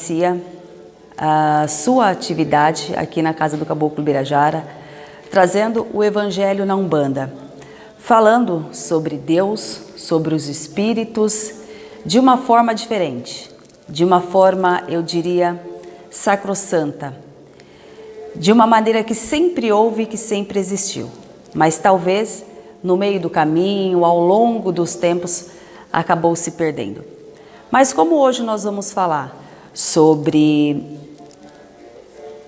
inicia a sua atividade aqui na Casa do Caboclo Birajara, trazendo o Evangelho na Umbanda, falando sobre Deus, sobre os espíritos, de uma forma diferente, de uma forma, eu diria, sacrossanta, de uma maneira que sempre houve e que sempre existiu, mas talvez no meio do caminho, ao longo dos tempos, acabou se perdendo. Mas como hoje nós vamos falar sobre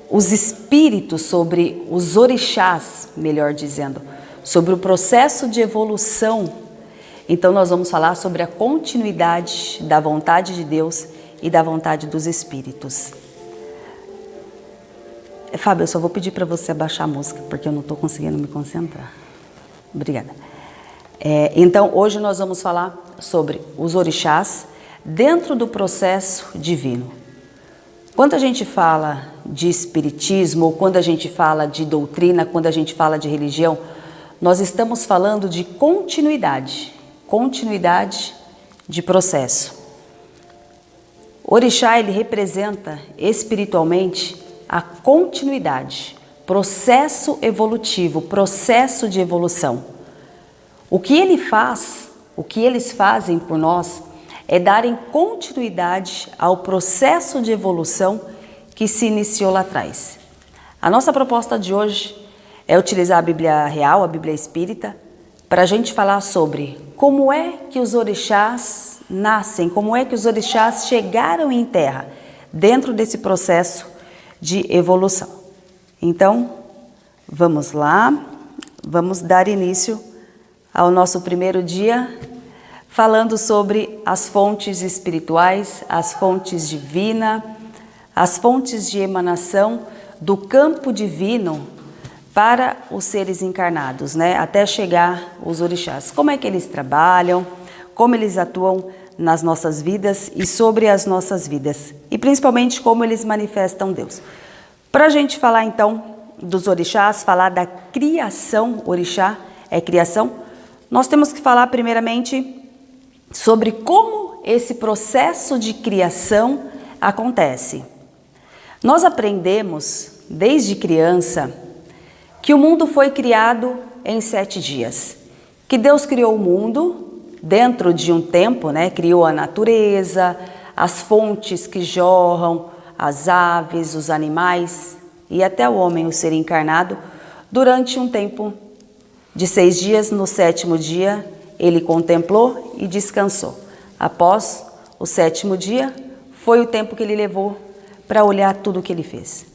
os espíritos, sobre os orixás, melhor dizendo, sobre o processo de evolução, então nós vamos falar sobre a continuidade da vontade de Deus e da vontade dos espíritos. Fábio, eu só vou pedir para você abaixar a música, porque eu não estou conseguindo me concentrar. Obrigada. Então, hoje nós vamos falar sobre os orixás dentro do processo divino. Quando a gente fala de espiritismo, ou quando a gente fala de doutrina, quando a gente fala de religião, nós estamos falando de continuidade de processo. O orixá, ele representa espiritualmente a continuidade, processo evolutivo, processo de evolução. O que ele faz, o que eles fazem por nós, é darem continuidade ao processo de evolução que se iniciou lá atrás. A nossa proposta de hoje é utilizar a Bíblia Real, a Bíblia Espírita, para a gente falar sobre como é que os orixás nascem, como é que os orixás chegaram em terra, dentro desse processo de evolução. Então, vamos lá, vamos dar início ao nosso primeiro dia, falando sobre as fontes espirituais, as fontes divinas, as fontes de emanação do campo divino para os seres encarnados, né? Até chegar os orixás. Como é que eles trabalham, como eles atuam nas nossas vidas e sobre as nossas vidas, e principalmente como eles manifestam Deus. Para a gente falar então dos orixás, falar da criação, orixá é criação, nós temos que falar primeiramente sobre como esse processo de criação acontece. Nós aprendemos desde criança que o mundo foi criado em 7 dias, que Deus criou o mundo dentro de um tempo, né? Criou a natureza, as fontes que jorram, as aves, os animais e até o homem, o ser encarnado, durante um tempo de 6 dias. No 7º dia, ele contemplou e descansou. Após o 7º dia, foi o tempo que ele levou para olhar tudo o que ele fez.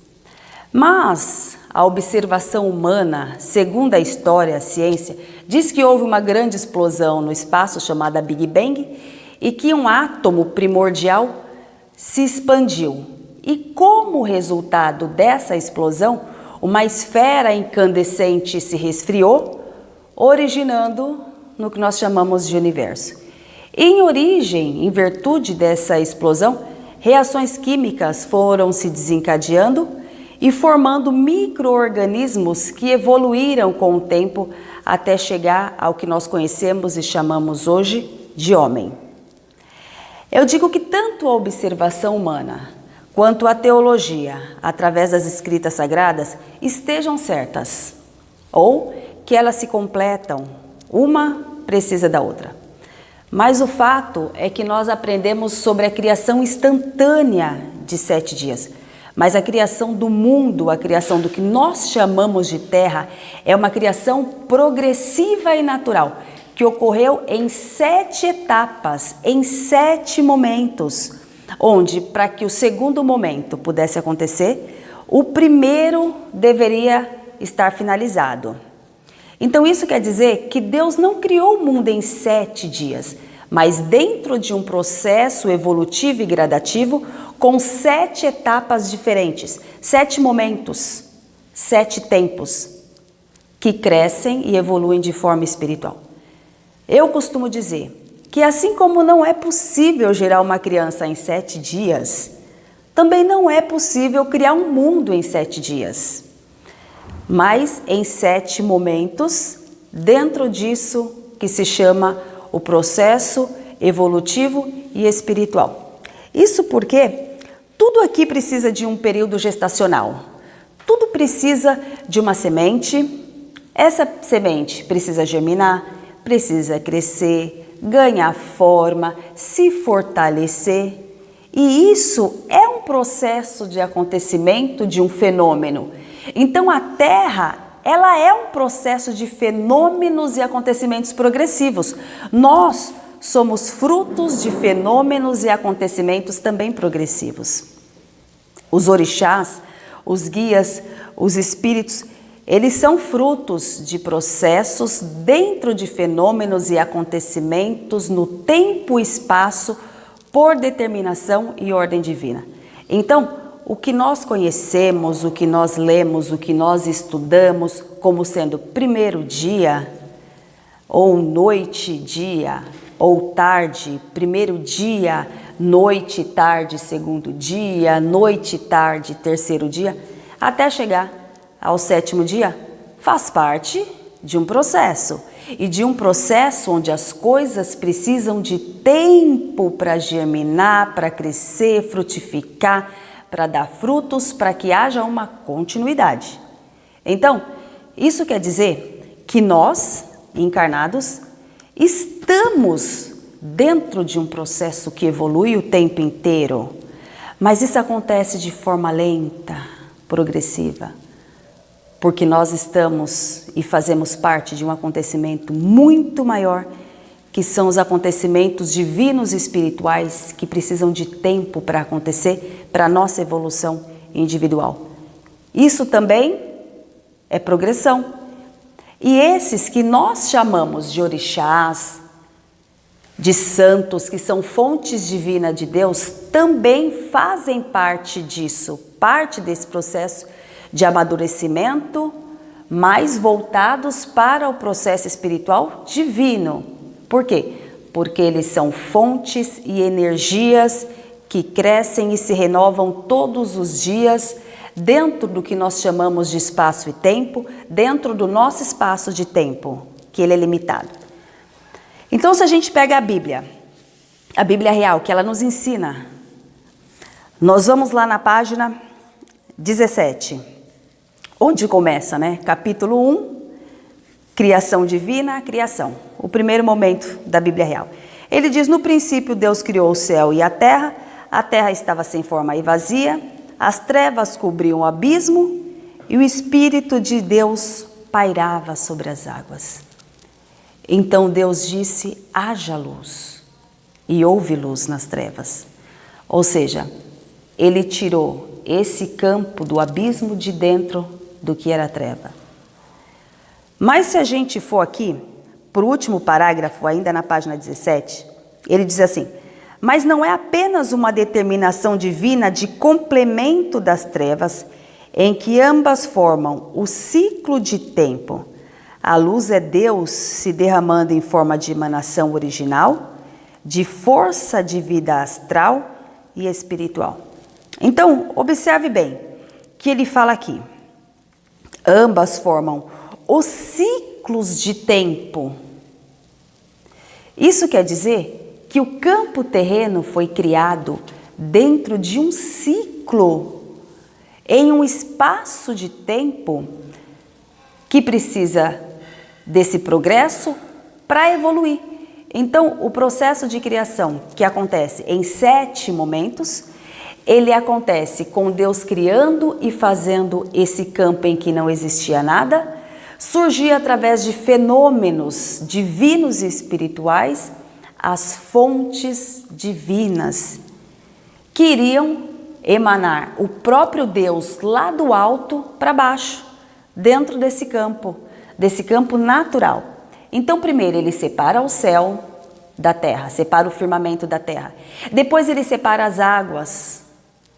Mas a observação humana, segundo a história, a ciência, diz que houve uma grande explosão no espaço chamada Big Bang e que um átomo primordial se expandiu. E como resultado dessa explosão, uma esfera incandescente se resfriou, originando no que nós chamamos de universo. Em origem, em virtude dessa explosão, reações químicas foram se desencadeando e formando micro-organismos que evoluíram com o tempo até chegar ao que nós conhecemos e chamamos hoje de homem. Eu digo que tanto a observação humana quanto a teologia, através das escritas sagradas, estejam certas, ou que elas se completam, uma precisa da outra. Mas o fato é que nós aprendemos sobre a criação instantânea de 7 dias. Mas a criação do mundo, a criação do que nós chamamos de terra, é uma criação progressiva e natural, que ocorreu em 7 etapas, em 7 momentos, onde, para que o segundo momento pudesse acontecer, o primeiro deveria estar finalizado. Então isso quer dizer que Deus não criou o mundo em 7 dias, mas dentro de um processo evolutivo e gradativo, com 7 etapas diferentes, 7 momentos, 7 tempos, que crescem e evoluem de forma espiritual. Eu costumo dizer que assim como não é possível gerar uma criança em 7 dias, também não é possível criar um mundo em 7 dias. Mas em 7 momentos, dentro disso que se chama o processo evolutivo e espiritual. Isso porque Tudo aqui precisa de um período gestacional. Tudo precisa de uma semente. Essa semente precisa germinar, precisa crescer, ganhar forma, se fortalecer. E isso é um processo de acontecimento de um fenômeno. Então a Terra, ela é um processo de fenômenos e acontecimentos progressivos. Nós somos frutos de fenômenos e acontecimentos também progressivos. Os orixás, os guias, os espíritos, eles são frutos de processos dentro de fenômenos e acontecimentos no tempo e espaço por determinação e ordem divina. Então, o que nós conhecemos, o que nós lemos, o que nós estudamos como sendo primeiro dia, ou noite, dia, ou tarde, primeiro dia, noite, tarde, segundo dia, noite, tarde, terceiro dia, até chegar ao sétimo dia, faz parte de um processo. E de um processo onde as coisas precisam de tempo para germinar, para crescer, frutificar, para dar frutos, para que haja uma continuidade. Então, isso quer dizer que nós, encarnados, estamos dentro de um processo que evolui o tempo inteiro, mas isso acontece de forma lenta, progressiva, porque nós estamos e fazemos parte de um acontecimento muito maior, que são os acontecimentos divinos e espirituais que precisam de tempo para acontecer, para a nossa evolução individual. Isso também é progressão. E esses que nós chamamos de orixás, de santos, que são fontes divinas de Deus, também fazem parte disso, parte desse processo de amadurecimento, mais voltados para o processo espiritual divino. Por quê? Porque eles são fontes e energias que crescem e se renovam todos os dias dentro do que nós chamamos de espaço e tempo, dentro do nosso espaço de tempo, que ele é limitado. Então, se a gente pega a Bíblia real, que ela nos ensina, nós vamos lá na página 17, onde começa, né? Capítulo 1, criação divina, criação. O primeiro momento da Bíblia real. Ele diz, no princípio Deus criou o céu e a terra estava sem forma e vazia, as trevas cobriam o abismo e o Espírito de Deus pairava sobre as águas. Então Deus disse, haja luz, e houve luz nas trevas. Ou seja, ele tirou esse campo do abismo de dentro do que era treva. Mas se a gente for aqui, para o último parágrafo, ainda na página 17, ele diz assim, mas não é apenas uma determinação divina de complemento das trevas, em que ambas formam o ciclo de tempo. A luz é Deus se derramando em forma de emanação original, de força de vida astral e espiritual. Então, observe bem que ele fala aqui. Ambas formam os ciclos de tempo. Isso quer dizer que o campo terreno foi criado dentro de um ciclo, em um espaço de tempo que precisa desse progresso para evoluir. Então, o processo de criação que acontece em 7 momentos, ele acontece com Deus criando e fazendo esse campo em que não existia nada, surgia através de fenômenos divinos e espirituais, as fontes divinas, que iriam emanar o próprio Deus lá do alto para baixo, dentro desse campo natural. Então, primeiro ele separa o céu da terra, separa o firmamento da terra. Depois ele separa as águas,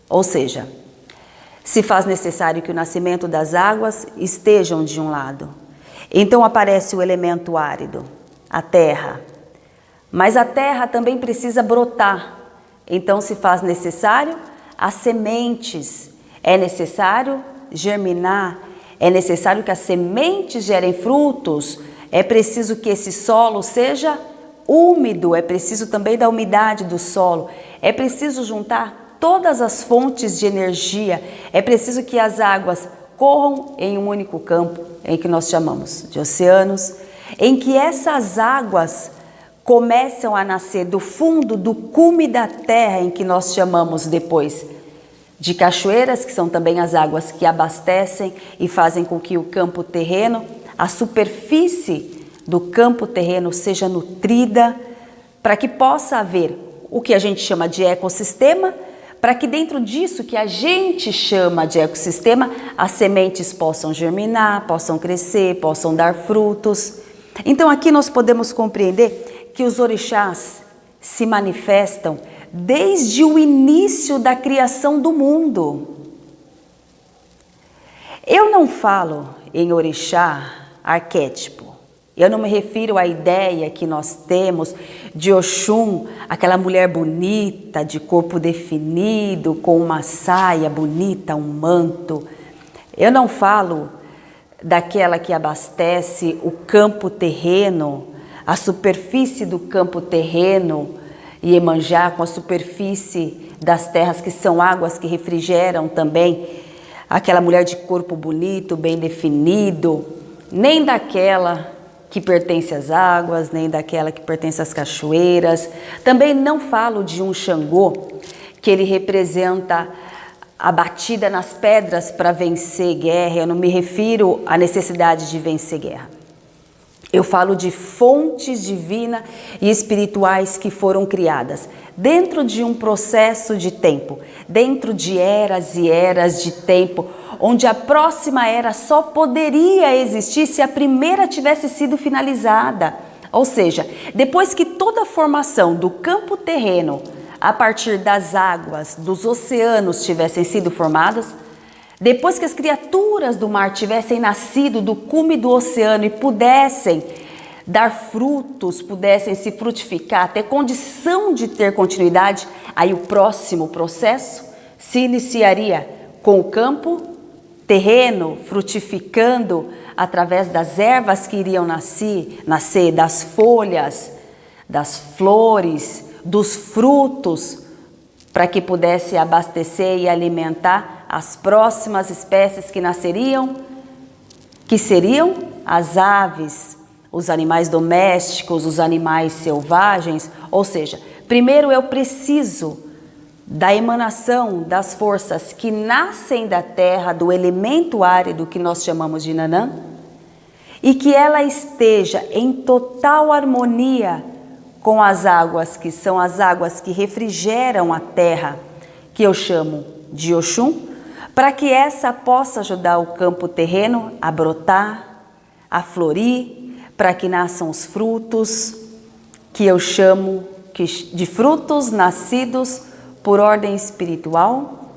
ou seja, se faz necessário que o nascimento das águas estejam de um lado. Então aparece o elemento árido, a terra. Mas a terra também precisa brotar. Então se faz necessário as sementes. É necessário germinar. É necessário que as sementes gerem frutos. É preciso que esse solo seja úmido. É preciso também da umidade do solo. É preciso juntar todas as fontes de energia, é preciso que as águas corram em um único campo, em que nós chamamos de oceanos, em que essas águas começam a nascer do fundo, do cume da terra, em que nós chamamos depois de cachoeiras, que são também as águas que abastecem e fazem com que o campo terreno, a superfície do campo terreno seja nutrida, para que possa haver o que a gente chama de ecossistema, para que dentro disso que a gente chama de ecossistema, as sementes possam germinar, possam crescer, possam dar frutos. Então aqui nós podemos compreender que os orixás se manifestam desde o início da criação do mundo. Eu não falo em orixá arquétipo. Eu não me refiro à ideia que nós temos de Oxum, aquela mulher bonita, de corpo definido, com uma saia bonita, um manto. Eu não falo daquela que abastece o campo terreno, a superfície do campo terreno, Iemanjá, com a superfície das terras, que são águas que refrigeram também, aquela mulher de corpo bonito, bem definido, nem daquela que pertence às águas, nem daquela que pertence às cachoeiras. Também não falo de um Xangô, que ele representa a batida nas pedras para vencer guerra. Eu não me refiro à necessidade de vencer guerra. Eu falo de fontes divinas e espirituais que foram criadas dentro de um processo de tempo, dentro de eras e eras de tempo, onde a próxima era só poderia existir se a primeira tivesse sido finalizada. Ou seja, depois que toda a formação do campo terreno, a partir das águas, dos oceanos tivessem sido formadas, depois que as criaturas do mar tivessem nascido do cume do oceano e pudessem dar frutos, pudessem se frutificar, ter condição de ter continuidade, aí o próximo processo se iniciaria com o campo terreno frutificando através das ervas que iriam nascer, das folhas, das flores, dos frutos, para que pudesse abastecer e alimentar as próximas espécies que nasceriam, que seriam as aves, os animais domésticos, os animais selvagens. Ou seja, primeiro eu preciso da emanação das forças que nascem da terra, do elemento árido que nós chamamos de Nanã, e que ela esteja em total harmonia com as águas, que são as águas que refrigeram a terra, que eu chamo de Oxum, para que essa possa ajudar o campo terreno a brotar, a florir, para que nasçam os frutos, que eu chamo de frutos nascidos por ordem espiritual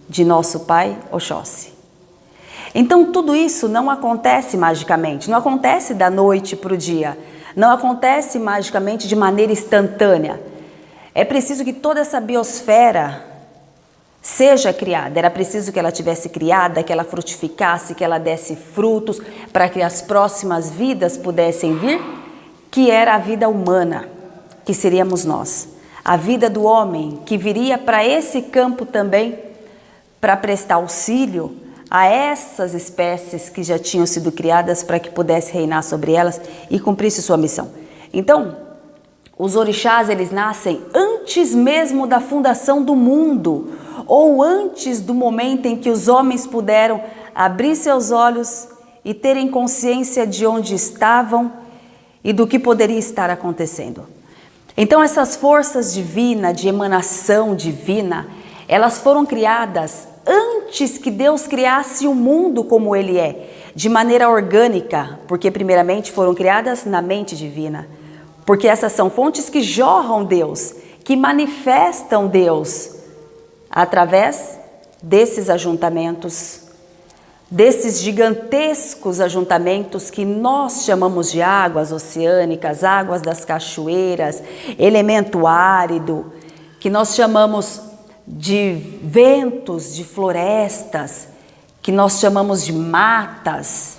de nosso pai Oxóssi. Então tudo isso não acontece magicamente, não acontece da noite para o dia, não acontece magicamente de maneira instantânea. É preciso que toda essa biosfera seja criada, era preciso que ela tivesse criada, que ela frutificasse, que ela desse frutos, para que as próximas vidas pudessem vir, que era a vida humana, que seríamos nós. A vida do homem, que viria para esse campo também, para prestar auxílio a essas espécies que já tinham sido criadas, para que pudesse reinar sobre elas e cumprisse sua missão. Então, os orixás, eles nascem antes mesmo da fundação do mundo, ou antes do momento em que os homens puderam abrir seus olhos e terem consciência de onde estavam e do que poderia estar acontecendo. Então essas forças divinas, de emanação divina, elas foram criadas antes que Deus criasse o mundo como ele é, de maneira orgânica, porque primeiramente foram criadas na mente divina, porque essas são fontes que jorram Deus, que manifestam Deus através desses ajuntamentos, desses gigantescos ajuntamentos que nós chamamos de águas oceânicas, águas das cachoeiras, elemento árido, que nós chamamos de ventos, de florestas, que nós chamamos de matas,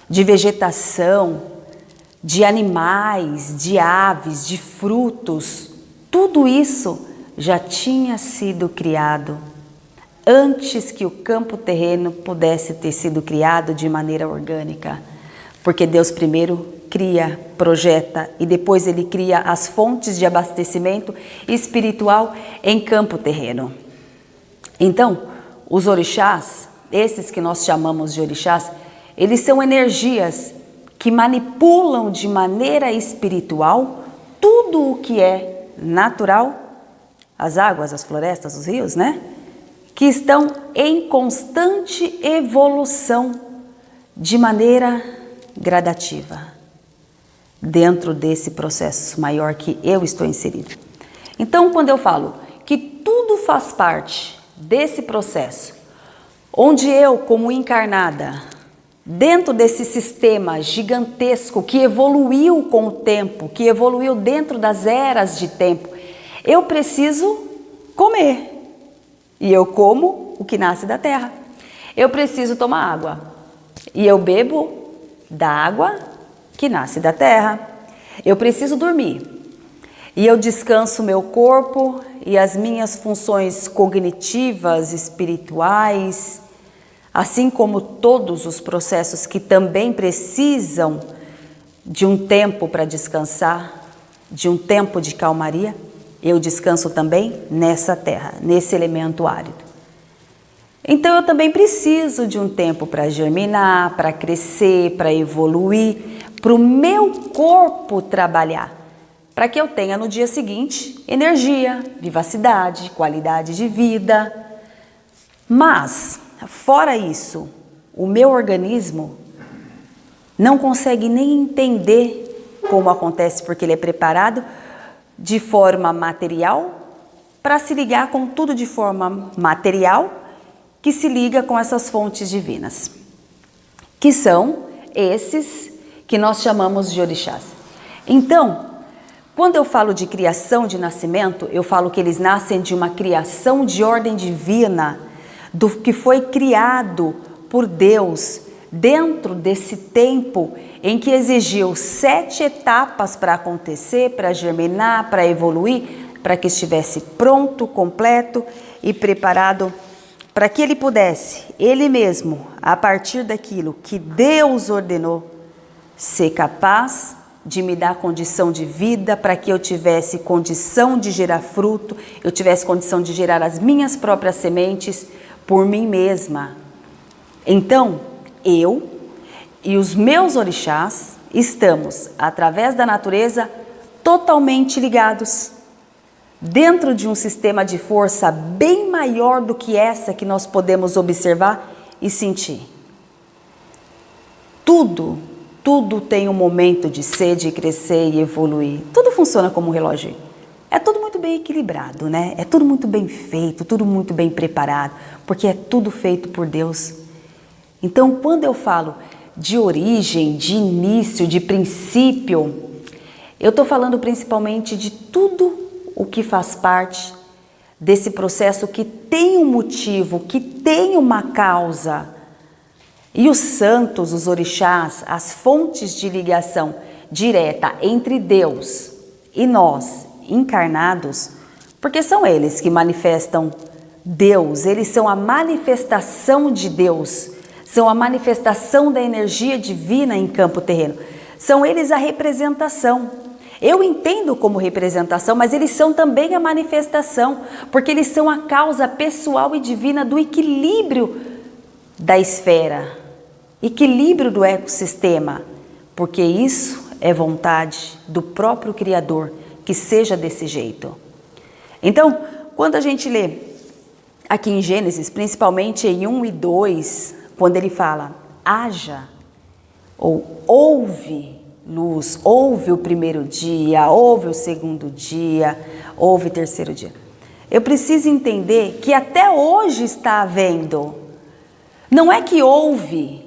de vegetação, de animais, de aves, de frutos. Tudo isso já tinha sido criado antes que o campo terreno pudesse ter sido criado de maneira orgânica. Porque Deus primeiro cria, projeta e depois Ele cria as fontes de abastecimento espiritual em campo terreno. Então, os orixás, esses que nós chamamos de orixás, eles são energias que manipulam de maneira espiritual tudo o que é natural, as águas, as florestas, os rios, né? Que estão em constante evolução de maneira gradativa, dentro desse processo maior que eu estou inserido. Então, quando eu falo que tudo faz parte desse processo, onde eu, como encarnada, dentro desse sistema gigantesco que evoluiu com o tempo, que evoluiu dentro das eras de tempo, eu preciso comer. E eu como o que nasce da terra. Eu preciso tomar água. E eu bebo da água que nasce da terra. Eu preciso dormir. E eu descanso meu corpo e as minhas funções cognitivas, espirituais, assim como todos os processos que também precisam de um tempo para descansar, de um tempo de calmaria, eu descanso também nessa terra, nesse elemento árido. Então eu também preciso de um tempo para germinar, para crescer, para evoluir, para o meu corpo trabalhar, para que eu tenha no dia seguinte energia, vivacidade, qualidade de vida. Mas, fora isso, o meu organismo não consegue nem entender como acontece, porque ele é preparado de forma material para se ligar com tudo de forma material que se liga com essas fontes divinas, que são esses que nós chamamos de orixás. Então, quando eu falo de criação, de nascimento, eu falo que eles nascem de uma criação de ordem divina, do que foi criado por Deus dentro desse tempo em que exigiu 7 etapas para acontecer, para germinar, para evoluir, para que estivesse pronto, completo e preparado para que ele pudesse, ele mesmo, a partir daquilo que Deus ordenou, ser capaz de me dar condição de vida para que eu tivesse condição de gerar fruto, eu tivesse condição de gerar as minhas próprias sementes por mim mesma. Então, eu e os meus orixás estamos, através da natureza, totalmente ligados, dentro de um sistema de força bem maior do que essa que nós podemos observar e sentir. Tudo tem um momento de ser, de crescer e evoluir. Tudo funciona como um relógio. É tudo muito bem equilibrado, né? É tudo muito bem feito, tudo muito bem preparado, porque é tudo feito por Deus. Então, quando eu falo de origem, de início, de princípio, eu estou falando principalmente de tudo o que faz parte desse processo que tem um motivo, que tem uma causa. E os santos, os orixás, as fontes de ligação direta entre Deus e nós, encarnados, porque são eles que manifestam Deus, eles são a manifestação de Deus, são a manifestação da energia divina em campo terreno, são eles a representação. Eu entendo como representação, mas eles são também a manifestação, porque eles são a causa pessoal e divina do equilíbrio da esfera, equilíbrio do ecossistema, porque isso é vontade do próprio Criador, que seja desse jeito. Então, quando a gente lê aqui em Gênesis, principalmente em 1 e 2, quando ele fala, haja, ou houve luz, houve o primeiro dia, houve o segundo dia, houve o terceiro dia. Eu preciso entender que até hoje está havendo. Não é que houve.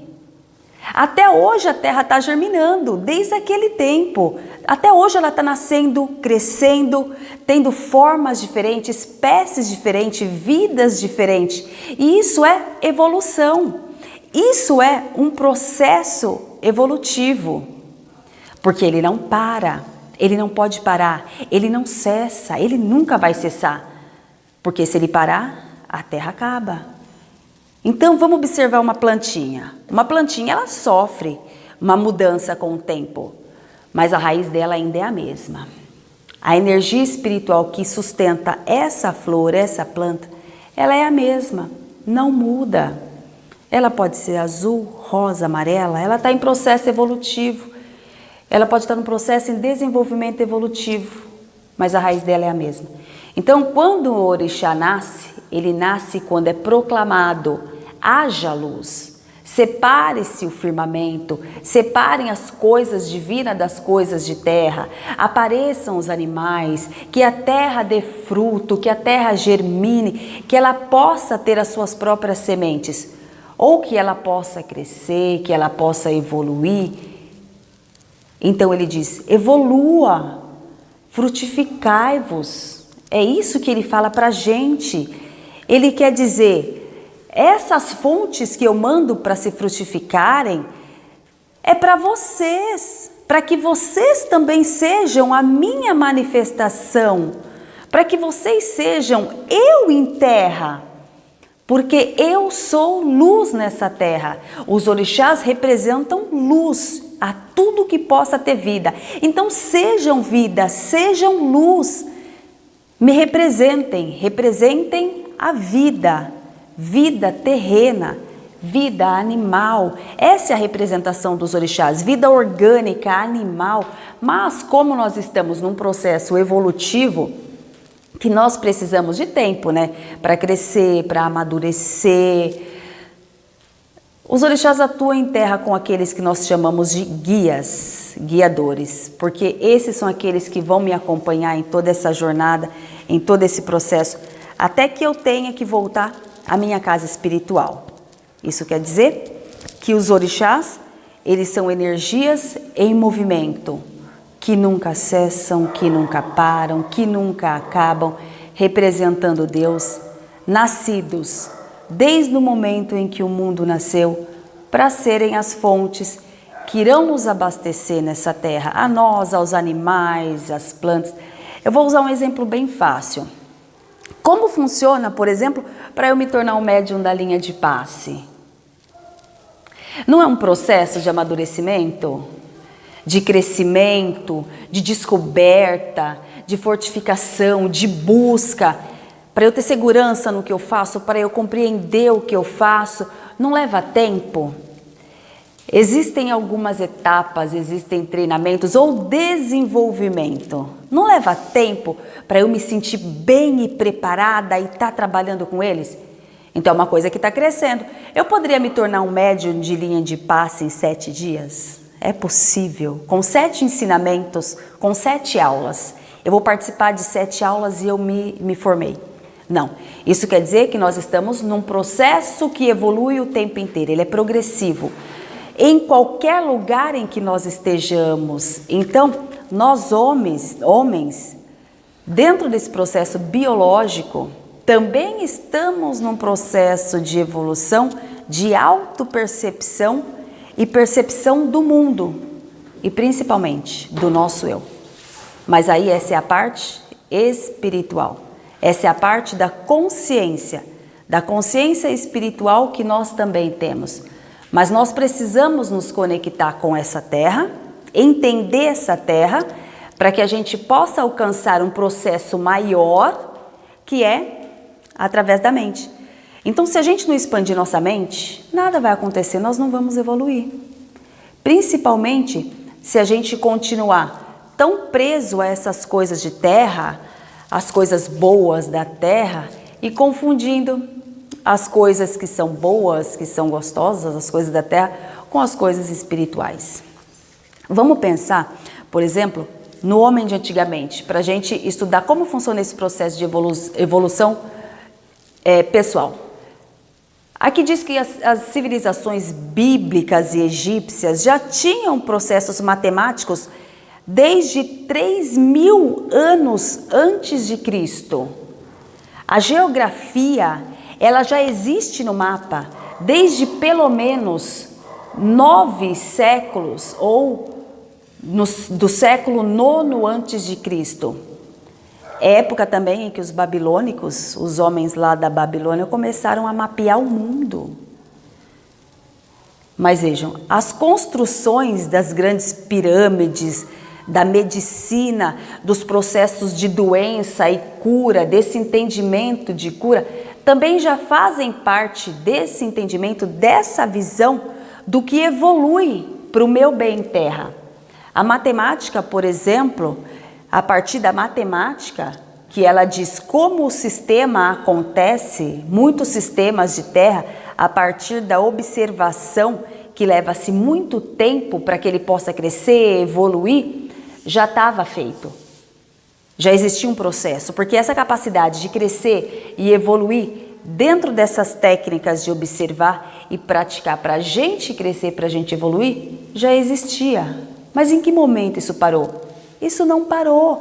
Até hoje a terra está germinando, desde aquele tempo. Até hoje ela está nascendo, crescendo, tendo formas diferentes, espécies diferentes, vidas diferentes. E isso é evolução. Isso é um processo evolutivo. Porque ele não para, ele não pode parar, ele não cessa, ele nunca vai cessar. Porque se ele parar, a terra acaba. Então vamos observar uma plantinha. Uma plantinha, ela sofre uma mudança com o tempo, mas a raiz dela ainda é a mesma. A energia espiritual que sustenta essa flor, essa planta, ela é a mesma, não muda. Ela pode ser azul, rosa, amarela, ela está em processo evolutivo. Ela pode estar no processo em desenvolvimento evolutivo, mas a raiz dela é a mesma. Então, quando o orixá nasce, ele nasce quando é proclamado: haja luz. Separe-se o firmamento, separem as coisas divinas das coisas de terra, apareçam os animais, que a terra dê fruto, que a terra germine, que ela possa ter as suas próprias sementes, ou que ela possa crescer, que ela possa evoluir. Então ele diz: evolua, frutificai-vos. É isso que ele fala para a gente. Ele quer dizer: essas fontes que eu mando para se frutificarem é para vocês, para que vocês também sejam a minha manifestação, para que vocês sejam eu em terra, porque eu sou luz nessa terra. Os orixás representam luz a tudo que possa ter vida. Então sejam vida, sejam luz, me representem a vida. Vida terrena, vida animal, essa é a representação dos orixás, vida orgânica, animal. Mas como nós estamos num processo evolutivo, que nós precisamos de tempo, né? Para crescer, para amadurecer. Os orixás atuam em terra com aqueles que nós chamamos de guias, guiadores, porque esses são aqueles que vão me acompanhar em toda essa jornada, em todo esse processo, até que eu tenha que voltar a minha casa espiritual. Isso quer dizer que os orixás, eles são energias em movimento, que nunca cessam, que nunca param, que nunca acabam, representando Deus, nascidos desde o momento em que o mundo nasceu, para serem as fontes que irão nos abastecer nessa terra, a nós, aos animais, às plantas. Eu vou usar um exemplo bem fácil. Como funciona, por exemplo, para eu me tornar um médium da linha de passe? Não é um processo de amadurecimento, de crescimento, de descoberta, de fortificação, de busca, para eu ter segurança no que eu faço, para eu compreender o que eu faço? Não leva tempo? Existem algumas etapas, existem treinamentos ou desenvolvimento. Não leva tempo para eu me sentir bem e preparada e estar trabalhando com eles? Então é uma coisa que está crescendo. Eu poderia me tornar um médium de linha de passe em 7 dias? É possível. Com 7 ensinamentos, com 7 aulas. Eu vou participar de 7 aulas e eu me formei. Não. Isso quer dizer que nós estamos num processo que evolui o tempo inteiro. Ele é progressivo. Em qualquer lugar em que nós estejamos. Então, nós homens, dentro desse processo biológico, também estamos num processo de evolução, de autopercepção e percepção do mundo, e principalmente do nosso eu. Mas aí essa é a parte espiritual, essa é a parte da consciência espiritual que nós também temos. Mas nós precisamos nos conectar com essa terra, entender essa terra, para que a gente possa alcançar um processo maior, que é através da mente. Então, se a gente não expandir nossa mente, nada vai acontecer, nós não vamos evoluir. Principalmente se a gente continuar tão preso a essas coisas de terra, as coisas boas da terra, e confundindo as coisas que são boas, que são gostosas, as coisas da terra, com as coisas espirituais. Vamos pensar, por exemplo, no homem de antigamente, para a gente estudar como funciona esse processo de evolução pessoal. Aqui diz que as civilizações bíblicas e egípcias já tinham processos matemáticos desde 3.000 anos antes de Cristo. A geografia, ela já existe no mapa desde pelo menos 9 séculos, ou do século IX antes de Cristo. Época também em que os babilônicos, os homens lá da Babilônia, começaram a mapear o mundo. Mas vejam, as construções das grandes pirâmides, da medicina, dos processos de doença e cura, desse entendimento de cura, também já fazem parte desse entendimento, dessa visão do que evolui para o meu bem terra. A matemática, por exemplo, a partir da matemática, que ela diz como o sistema acontece, muitos sistemas de terra, a partir da observação, que leva-se muito tempo para que ele possa crescer, evoluir, já estava feito. Já existia um processo, porque essa capacidade de crescer e evoluir dentro dessas técnicas de observar e praticar para a gente crescer, para a gente evoluir, já existia. Mas em que momento isso parou? Isso não parou.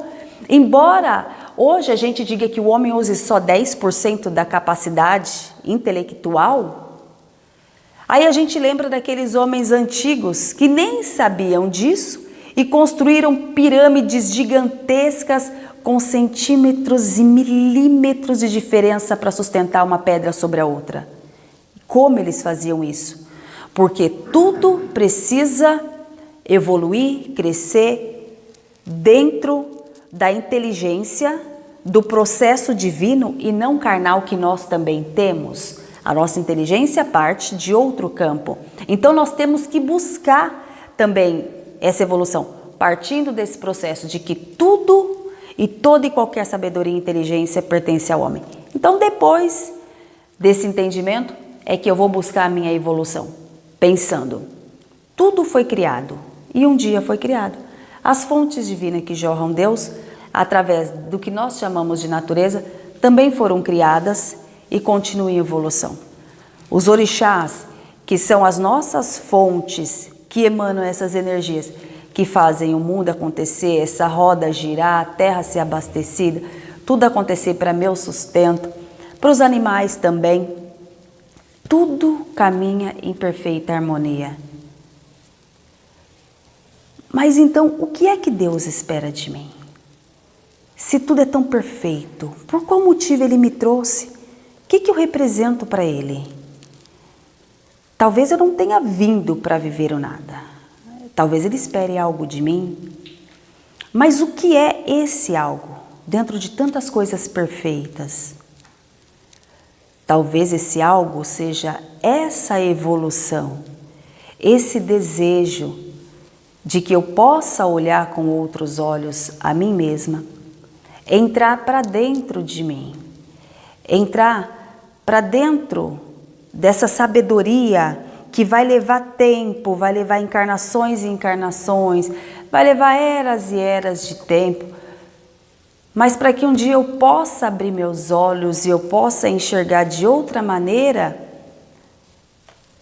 Embora hoje a gente diga que o homem use só 10% da capacidade intelectual, aí a gente lembra daqueles homens antigos que nem sabiam disso e construíram pirâmides gigantescas com centímetros e milímetros de diferença para sustentar uma pedra sobre a outra. Como eles faziam isso? Porque tudo precisa evoluir, crescer dentro da inteligência, do processo divino e não carnal que nós também temos. A nossa inteligência parte de outro campo. Então nós temos que buscar também essa evolução, partindo desse processo de que tudo e toda e qualquer sabedoria e inteligência pertence ao homem. Então depois desse entendimento é que eu vou buscar a minha evolução, pensando, tudo foi criado e um dia foi criado. As fontes divinas que jorram Deus, através do que nós chamamos de natureza, também foram criadas e continuam em evolução. Os orixás, que são as nossas fontes que emanam essas energias, que fazem o mundo acontecer, essa roda girar, a terra ser abastecida, tudo acontecer para meu sustento, para os animais também, tudo caminha em perfeita harmonia. Mas então, o que é que Deus espera de mim? Se tudo é tão perfeito, por qual motivo Ele me trouxe? O que eu represento para Ele? Talvez eu não tenha vindo para viver o nada. Talvez Ele espere algo de mim. Mas o que é esse algo, dentro de tantas coisas perfeitas? Talvez esse algo seja essa evolução, esse desejo de que eu possa olhar com outros olhos a mim mesma, entrar para dentro de mim, entrar para dentro dessa sabedoria que vai levar tempo, vai levar encarnações e encarnações, vai levar eras e eras de tempo, mas para que um dia eu possa abrir meus olhos e eu possa enxergar de outra maneira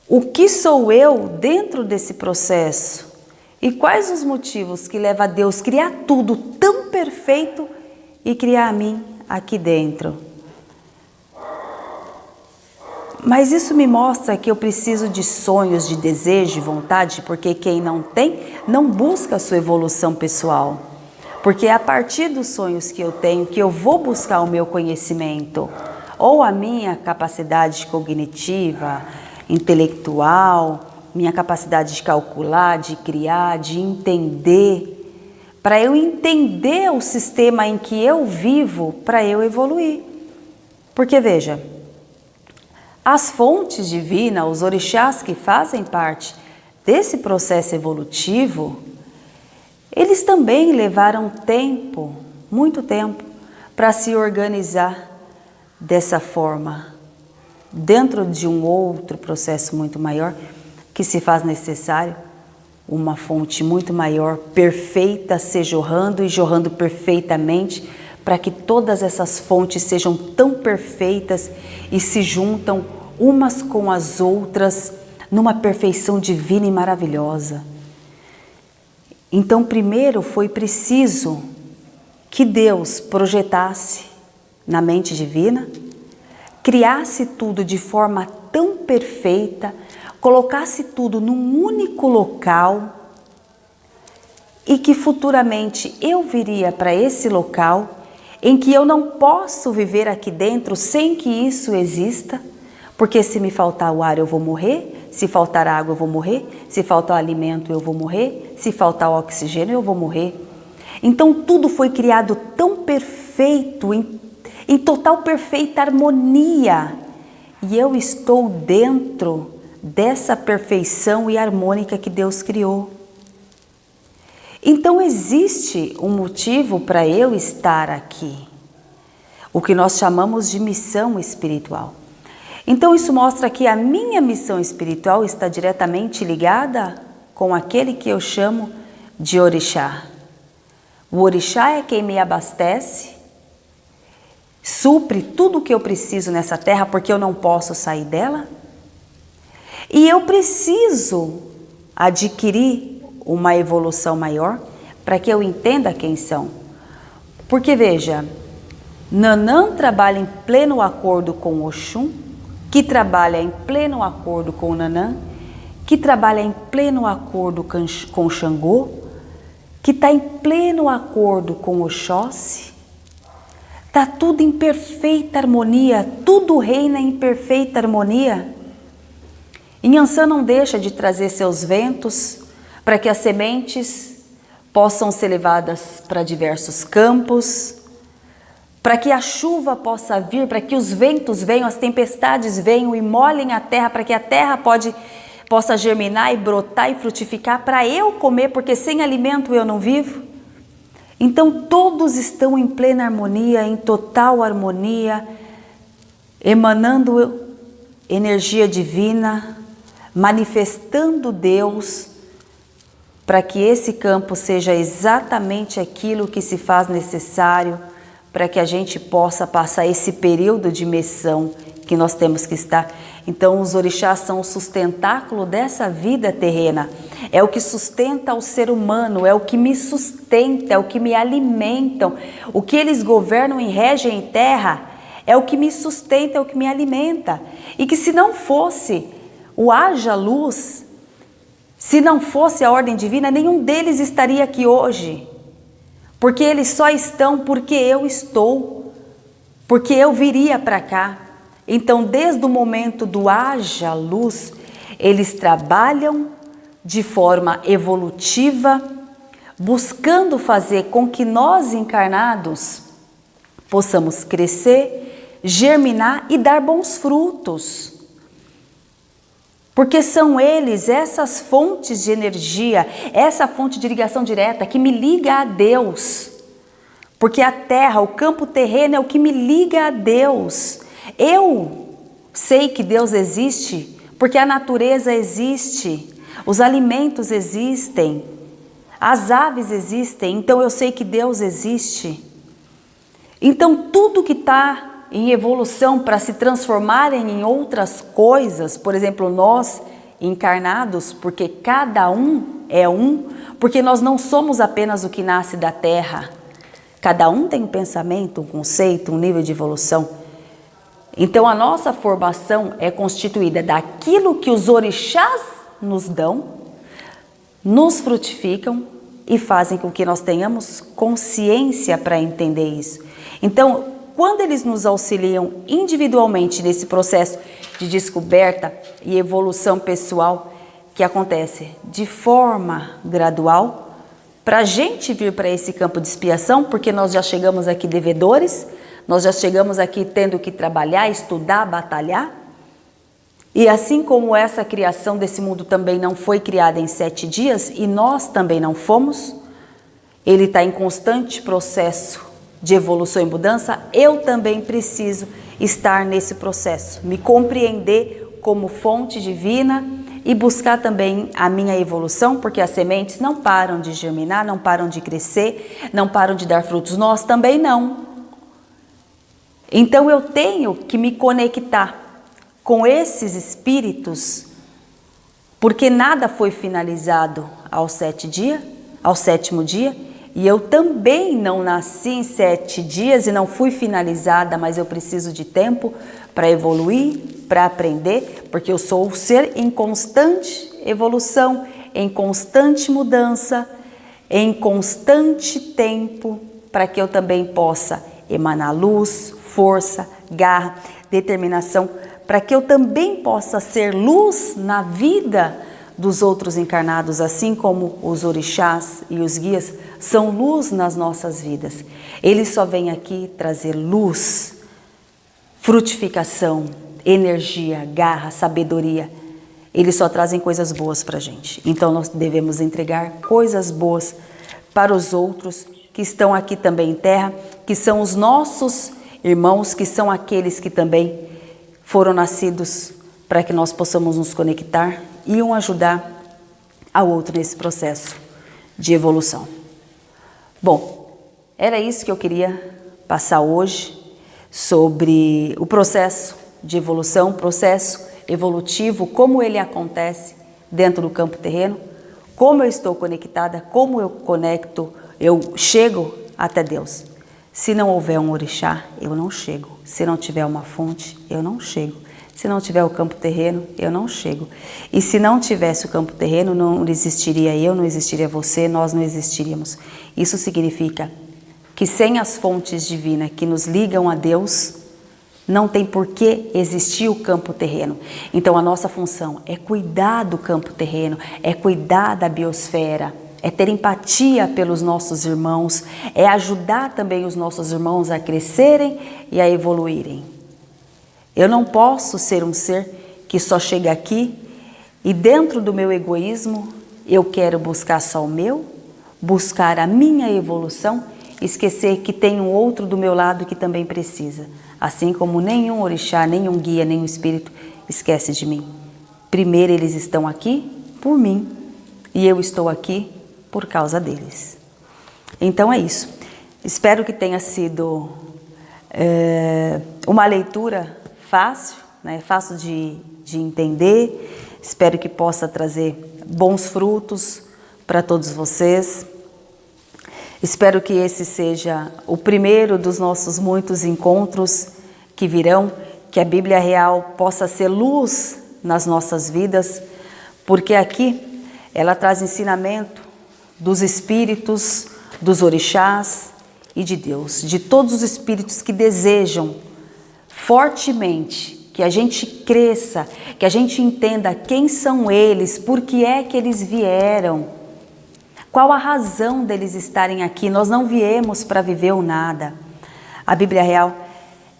o que sou eu dentro desse processo e quais os motivos que levam a Deus a criar tudo tão perfeito e criar a mim aqui dentro. Mas isso me mostra que eu preciso de sonhos, de desejo, de vontade, porque quem não tem, não busca a sua evolução pessoal. Porque é a partir dos sonhos que eu tenho que eu vou buscar o meu conhecimento, ou a minha capacidade cognitiva, intelectual, minha capacidade de calcular, de criar, de entender, para eu entender o sistema em que eu vivo, para eu evoluir. Porque veja, as fontes divinas, os orixás que fazem parte desse processo evolutivo, eles também levaram tempo, muito tempo, para se organizar dessa forma, dentro de um outro processo muito maior, que se faz necessário uma fonte muito maior, perfeita, se jorrando e jorrando perfeitamente, para que todas essas fontes sejam tão perfeitas e se juntam umas com as outras numa perfeição divina e maravilhosa. Então, primeiro foi preciso que Deus projetasse na mente divina, criasse tudo de forma tão perfeita, colocasse tudo num único local e que futuramente eu viria para esse local em que eu não posso viver aqui dentro sem que isso exista, porque se me faltar o ar eu vou morrer, se faltar água eu vou morrer, se faltar alimento eu vou morrer, se faltar oxigênio eu vou morrer. Então tudo foi criado tão perfeito, em total perfeita harmonia, e eu estou dentro dessa perfeição e harmônica que Deus criou. Então existe um motivo para eu estar aqui, o que nós chamamos de missão espiritual. Então isso mostra que a minha missão espiritual está diretamente ligada com aquele que eu chamo de orixá. O orixá é quem me abastece, supre tudo o que eu preciso nessa terra, porque eu não posso sair dela. E eu preciso adquirir uma evolução maior para que eu entenda quem são. Porque veja, Nanã trabalha em pleno acordo com Oxum, que trabalha em pleno acordo com Nanã, que trabalha em pleno acordo com Xangô, que está em pleno acordo com Oxóssi. Está tudo em perfeita harmonia, tudo reina em perfeita harmonia. Inhansã não deixa de trazer seus ventos para que as sementes possam ser levadas para diversos campos, para que a chuva possa vir, para que os ventos venham, as tempestades venham e molhem a terra, para que a terra possa germinar e brotar e frutificar para eu comer, porque sem alimento eu não vivo. Então todos estão em plena harmonia, em total harmonia, emanando energia divina, manifestando Deus, para que esse campo seja exatamente aquilo que se faz necessário para que a gente possa passar esse período de missão que nós temos que estar. Então os orixás são o sustentáculo dessa vida terrena, é o que sustenta o ser humano, é o que me sustenta, é o que me alimentam, o que eles governam e regem em terra é o que me sustenta, é o que me alimenta. E que se não fosse o haja luz, se não fosse a ordem divina, nenhum deles estaria aqui hoje. Porque eles só estão porque eu estou, porque eu viria para cá. Então, desde o momento do haja luz, eles trabalham de forma evolutiva, buscando fazer com que nós encarnados possamos crescer, germinar e dar bons frutos. Porque são eles, essas fontes de energia, essa fonte de ligação direta que me liga a Deus. Porque a terra, o campo terreno é o que me liga a Deus. Eu sei que Deus existe porque a natureza existe, os alimentos existem, as aves existem, então eu sei que Deus existe. Então tudo que está em evolução para se transformarem em outras coisas, por exemplo, nós encarnados, porque cada um é um, porque nós não somos apenas o que nasce da terra, cada um tem um pensamento, um conceito, um nível de evolução. Então a nossa formação é constituída daquilo que os orixás nos dão, nos frutificam e fazem com que nós tenhamos consciência para entender isso. Então, quando eles nos auxiliam individualmente nesse processo de descoberta e evolução pessoal, que acontece de forma gradual, para a gente vir para esse campo de expiação, porque nós já chegamos aqui devedores, nós já chegamos aqui tendo que trabalhar, estudar, batalhar. E assim como essa criação desse mundo também não foi criada em 7 dias, e nós também não fomos, ele está em constante processo de evolução e mudança, eu também preciso estar nesse processo, me compreender como fonte divina e buscar também a minha evolução, porque as sementes não param de germinar, não param de crescer, não param de dar frutos, nós também não. Então eu tenho que me conectar com esses espíritos, porque nada foi finalizado ao 7º dia, e eu também não nasci em 7 dias e não fui finalizada, mas eu preciso de tempo para evoluir, para aprender, porque eu sou um ser em constante evolução, em constante mudança, em constante tempo, para que eu também possa emanar luz, força, garra, determinação, para que eu também possa ser luz na vida dos outros encarnados, assim como os orixás e os guias são luz nas nossas vidas. Eles só vêm aqui trazer luz, frutificação, energia, garra, sabedoria. Eles só trazem coisas boas para a gente. Então nós devemos entregar coisas boas para os outros que estão aqui também em terra, que são os nossos irmãos, que são aqueles que também foram nascidos para que nós possamos nos conectar e um ajudar ao outro nesse processo de evolução. Bom, era isso que eu queria passar hoje sobre o processo de evolução, processo evolutivo, como ele acontece dentro do campo terreno, como eu estou conectada, como eu conecto, eu chego até Deus. Se não houver um orixá, eu não chego. Se não tiver uma fonte, eu não chego. Se não tiver o campo terreno, eu não chego. E se não tivesse o campo terreno, não existiria eu, não existiria você, nós não existiríamos. Isso significa que sem as fontes divinas que nos ligam a Deus, não tem por que existir o campo terreno. Então a nossa função é cuidar do campo terreno, é cuidar da biosfera, é ter empatia pelos nossos irmãos, é ajudar também os nossos irmãos a crescerem e a evoluírem. Eu não posso ser um ser que só chega aqui e dentro do meu egoísmo eu quero buscar só o meu, buscar a minha evolução, esquecer que tem um outro do meu lado que também precisa. Assim como nenhum orixá, nenhum guia, nenhum espírito esquece de mim. Primeiro eles estão aqui por mim e eu estou aqui por causa deles. Então é isso. Espero que tenha sido uma leitura fácil, né? Fácil de entender. Espero que possa trazer bons frutos para todos vocês. Espero que esse seja o primeiro dos nossos muitos encontros que virão, que a Bíblia Real possa ser luz nas nossas vidas, porque aqui ela traz ensinamento dos espíritos, dos orixás e de Deus, de todos os espíritos que desejam fortemente que a gente cresça, que a gente entenda quem são eles, por que é que eles vieram, qual a razão deles estarem aqui. Nós não viemos para viver o nada. A Bíblia Real,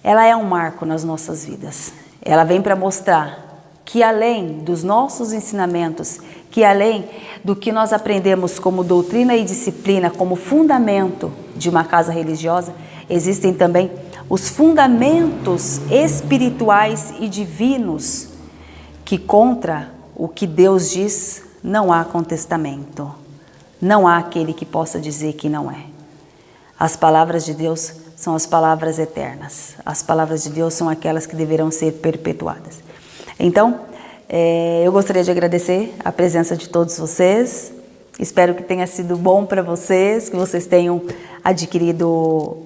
ela é um marco nas nossas vidas. Ela vem para mostrar que além dos nossos ensinamentos, que além do que nós aprendemos como doutrina e disciplina, como fundamento de uma casa religiosa, existem também os fundamentos espirituais e divinos que contra o que Deus diz não há contestamento. Não há aquele que possa dizer que não é. As palavras de Deus são as palavras eternas. As palavras de Deus são aquelas que deverão ser perpetuadas. Então, eu gostaria de agradecer a presença de todos vocês. Espero que tenha sido bom para vocês, que vocês tenham adquirido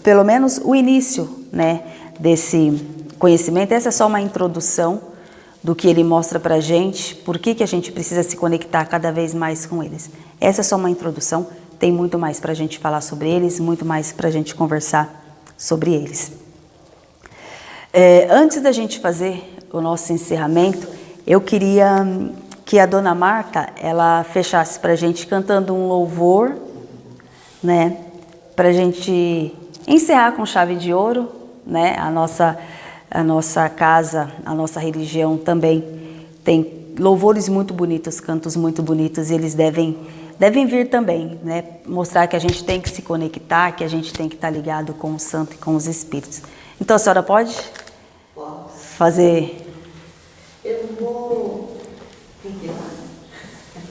pelo menos o início, né, desse conhecimento. Essa é só uma introdução do que ele mostra para a gente, por que a gente precisa se conectar cada vez mais com eles. Essa é só uma introdução, tem muito mais para a gente falar sobre eles, muito mais para a gente conversar sobre eles. Antes da gente fazer o nosso encerramento, eu queria que a Dona Marta, ela fechasse para a gente cantando um louvor, né, para a gente encerrar com chave de ouro, né, a nossa casa, a nossa religião também tem louvores muito bonitos, cantos muito bonitos, e eles devem vir também, né? Mostrar que a gente tem que se conectar, que a gente tem que estar ligado com o santo e com os espíritos. Então a senhora pode fazer? Eu vou...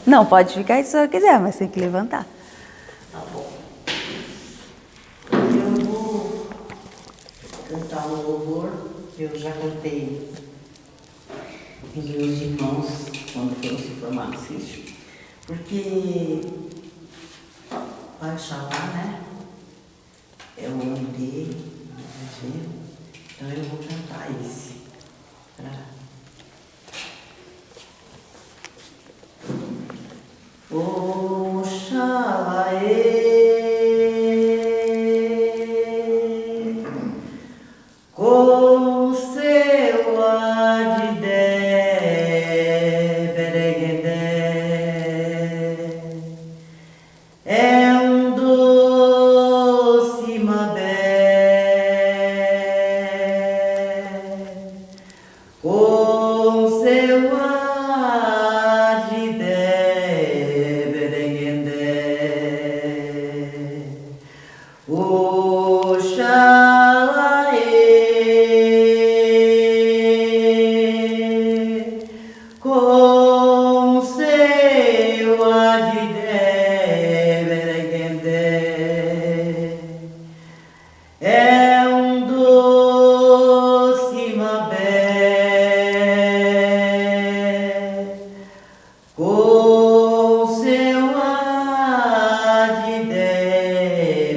Não, pode ficar se a senhora quiser, mas tem que levantar. Tá bom. Eu vou cantar um louvor que eu já cantei os meus irmãos quando foram se formar no sítio. Porque vai Oxalá, né? É o nome dele, então eu vou cantar esse. Oxalá, com seu agide berenguende, Oxalaê, com seu agide berenguende, é um doce mabé, com seu agide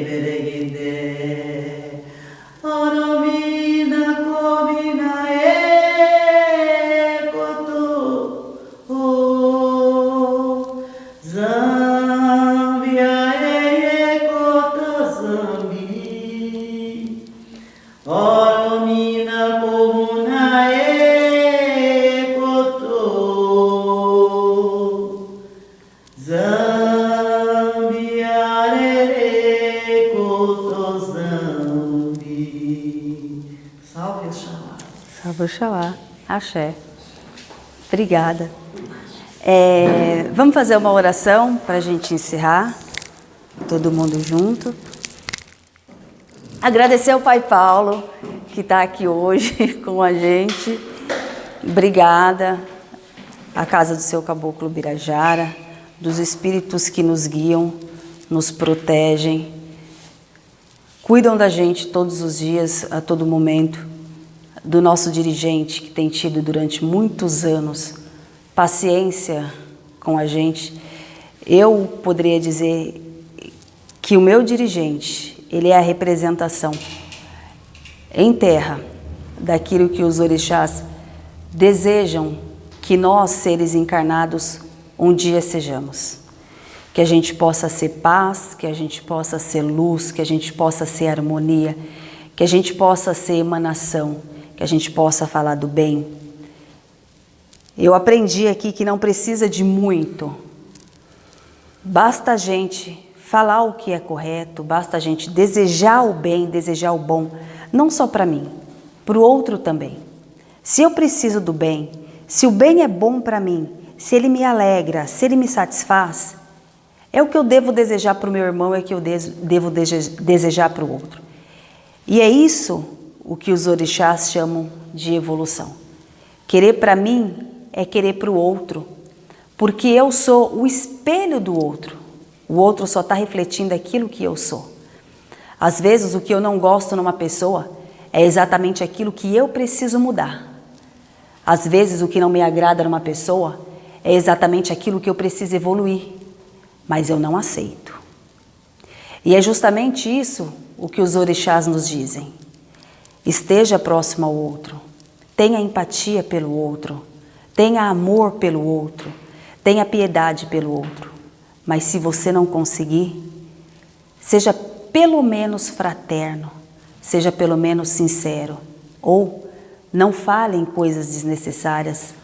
berenguende, oromina comina ekoto, oh, Zambia ekoto Zambi, oromina comuna ekoto, Zambia ekoto Zambi. Salve Oxalá. Salve Oxalá. Axé. Obrigada. Vamos fazer uma oração para a gente encerrar. Todo mundo junto. Agradecer ao Pai Paulo, que está aqui hoje com a gente. Obrigada. A Casa do Seu Caboclo Birajara, dos espíritos que nos guiam, nos protegem, cuidam da gente todos os dias, a todo momento, do nosso dirigente, que tem tido durante muitos anos paciência com a gente. Eu poderia dizer que o meu dirigente, ele é a representação em terra daquilo que os orixás desejam que nós, seres encarnados, um dia sejamos. Que a gente possa ser paz, que a gente possa ser luz, que a gente possa ser harmonia, que a gente possa ser emanação, que a gente possa falar do bem. Eu aprendi aqui que não precisa de muito. Basta a gente falar o que é correto, basta a gente desejar o bem, desejar o bom, não só para mim, para o outro também. Se eu preciso do bem, se o bem é bom para mim, se ele me alegra, se ele me satisfaz, é o que eu devo desejar para o meu irmão, é o que eu devo desejar para o outro. E é isso o que os orixás chamam de evolução. Querer para mim é querer para o outro, porque eu sou o espelho do outro. O outro só está refletindo aquilo que eu sou. Às vezes o que eu não gosto numa pessoa é exatamente aquilo que eu preciso mudar. Às vezes o que não me agrada numa pessoa é exatamente aquilo que eu preciso evoluir, mas eu não aceito. E é justamente isso o que os orixás nos dizem. Esteja próximo ao outro, tenha empatia pelo outro, tenha amor pelo outro, tenha piedade pelo outro. Mas se você não conseguir, seja pelo menos fraterno, seja pelo menos sincero, ou não fale em coisas desnecessárias,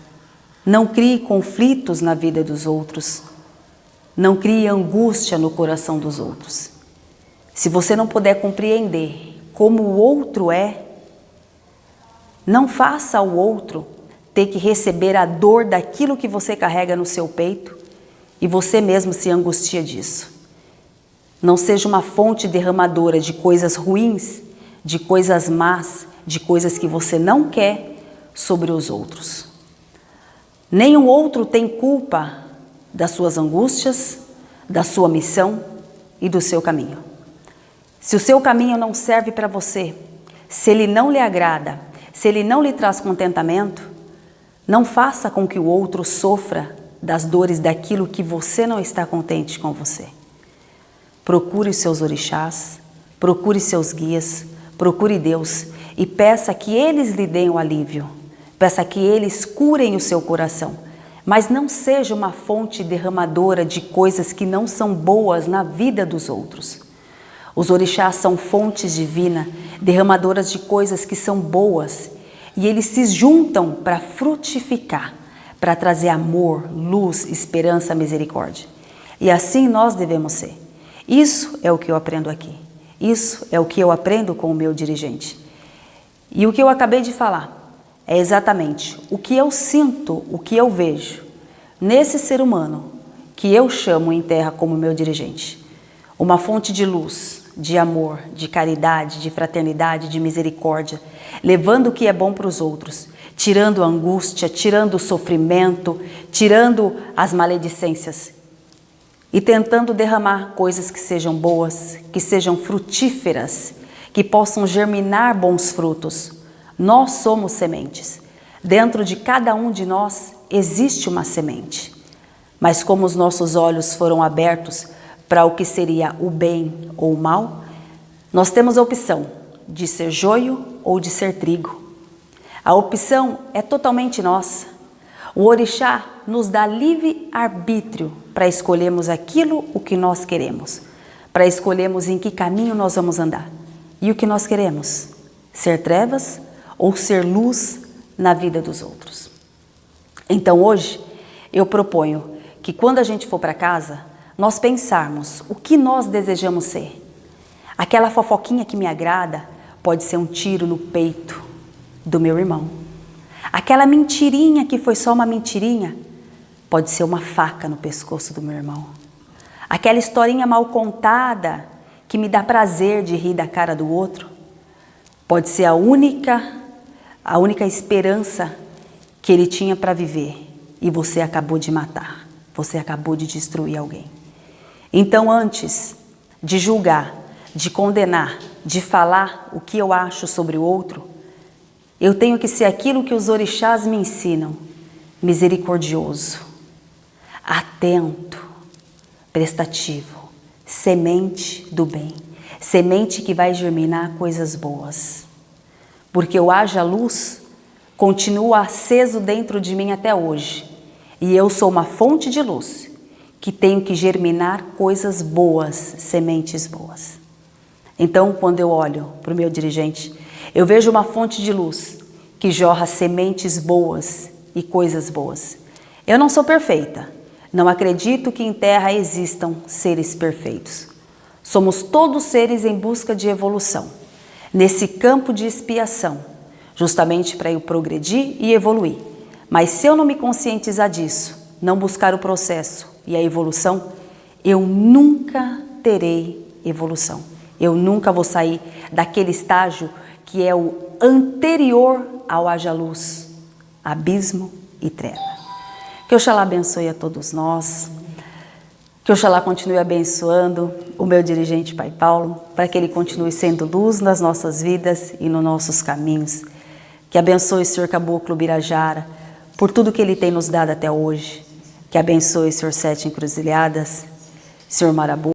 não crie conflitos na vida dos outros, não crie angústia no coração dos outros. Se você não puder compreender como o outro é, não faça ao outro ter que receber a dor daquilo que você carrega no seu peito e você mesmo se angustia disso. Não seja uma fonte derramadora de coisas ruins, de coisas más, de coisas que você não quer sobre os outros. Nenhum outro tem culpa das suas angústias, da sua missão e do seu caminho. Se o seu caminho não serve para você, se ele não lhe agrada, se ele não lhe traz contentamento, não faça com que o outro sofra das dores daquilo que você não está contente com você. Procure os seus orixás, procure seus guias, procure Deus e peça que eles lhe deem o alívio, peça que eles curem o seu coração, mas não seja uma fonte derramadora de coisas que não são boas na vida dos outros. Os orixás são fontes divinas, derramadoras de coisas que são boas, e eles se juntam para frutificar, para trazer amor, luz, esperança, misericórdia. E assim nós devemos ser. Isso é o que eu aprendo aqui. Isso é o que eu aprendo com o meu dirigente. E o que eu acabei de falar é exatamente o que eu sinto, o que eu vejo nesse ser humano que eu chamo em terra como meu dirigente. Uma fonte de luz, de amor, de caridade, de fraternidade, de misericórdia, levando o que é bom para os outros, tirando a angústia, tirando o sofrimento, tirando as maledicências e tentando derramar coisas que sejam boas, que sejam frutíferas, que possam germinar bons frutos. Nós somos sementes. Dentro de cada um de nós existe uma semente. Mas como os nossos olhos foram abertos para o que seria o bem ou o mal, nós temos a opção de ser joio ou de ser trigo. A opção é totalmente nossa. O orixá nos dá livre arbítrio para escolhermos aquilo o que nós queremos, para escolhermos em que caminho nós vamos andar. E o que nós queremos? Ser trevas ou ser luz na vida dos outros? Então hoje eu proponho que quando a gente for para casa, nós pensarmos o que nós desejamos ser. Aquela fofoquinha que me agrada pode ser um tiro no peito do meu irmão. Aquela mentirinha que foi só uma mentirinha pode ser uma faca no pescoço do meu irmão. Aquela historinha mal contada que me dá prazer de rir da cara do outro pode ser a única esperança que ele tinha para viver e você acabou de matar. Você acabou de destruir alguém. Então, antes de julgar, de condenar, de falar o que eu acho sobre o outro, eu tenho que ser aquilo que os orixás me ensinam: misericordioso, atento, prestativo, semente do bem, semente que vai germinar coisas boas. Porque o haja luz continua aceso dentro de mim até hoje. E eu sou uma fonte de luz que tenho que germinar coisas boas, sementes boas. Então, quando eu olho para o meu dirigente, eu vejo uma fonte de luz que jorra sementes boas e coisas boas. Eu não sou perfeita, não acredito que em terra existam seres perfeitos. Somos todos seres em busca de evolução, nesse campo de expiação, justamente para eu progredir e evoluir. Mas se eu não me conscientizar disso, não buscar o processo e a evolução, eu nunca terei evolução. Eu nunca vou sair daquele estágio que é o anterior ao haja luz, abismo e treva. Que Oxalá abençoe a todos nós. Que Oxalá continue abençoando o meu dirigente Pai Paulo, para que ele continue sendo luz nas nossas vidas e nos nossos caminhos. Que abençoe o Senhor Caboclo Birajara, por tudo que ele tem nos dado até hoje. Que abençoe o Senhor Sete Encruzilhadas, Senhor Marabu.